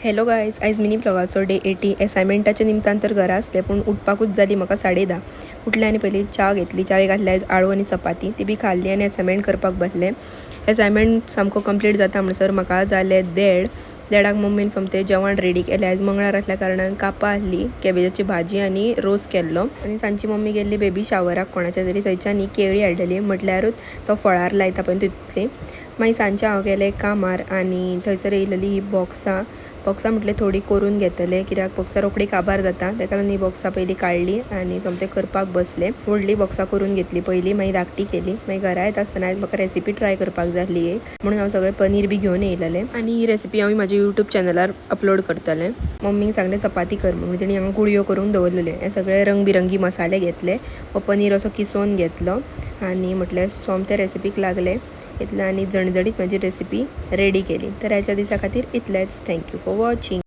Hello guys, आयज mini ब्लॉगाचो day 80 असायनमेंटाच्या निमतान तर घरा आसले पूण उठपाकूच जाली म्हाका 10:30. उठले आनी पयलीं च्या घेतली. च्या घातली आयज आळू आनी चपाती ती बी खाल्ली आनी असायनमेंट करपाक बसले. असायनमेंट सामको कंप्लीट जाता म्हणसर म्हाका जाले देडाक मम्मीन सोमते जेवण रेडी केलें. आयज मंगळार आसल्या कारणान कापां आहली, कॅबेजाची भाजी आनी रोस केल्लो. आनी सांजची मम्मी गेल्ली बेबी शावराक कोणाच्या तरी थंयच्यानी केळी हाडलेली म्हटल्यारूच तो फळार लायता पळय तितली. मागीर सांजचे हांव गेलें कामार आनी थंयसर येयलेली ही बॉक्सां म्हटलें थोडी करून घेतले कित्याक बॉक्सां रोखडी काबार जाता, ताका लागून ही बॉक्सां पयलीं काडली आनी सोमते करपाक बसले. व्हडली बॉक्सां करून घेतली पयलीं, मागीर धाकटी केली. मागीर घरा येता आसतना आयज म्हाका रेसिपी ट्राय करपाक जाय आसली एक, म्हणून हांव सगळें पनीर बी घेवन येयलेलें आनी ही रेसिपी हांव म्हाज्या यूट्यूब चॅनलार अपलोड करतलें. मम्मीक सांगलें चपाती कर म्हणून, तेणी हांगा गुळयो करून दवरलेले. हे सगळे रंगबिरंगी मसाले घेतले, हो पनीर असो किसोवन घेतलो आनी म्हटल्यार सोमते रेसिपीक लागले इतलें आनी जणजणीत म्हाजी रेसिपी रेडी केली. तर आयच्या दिसा खातीर इतलेंच. Thank you for watching.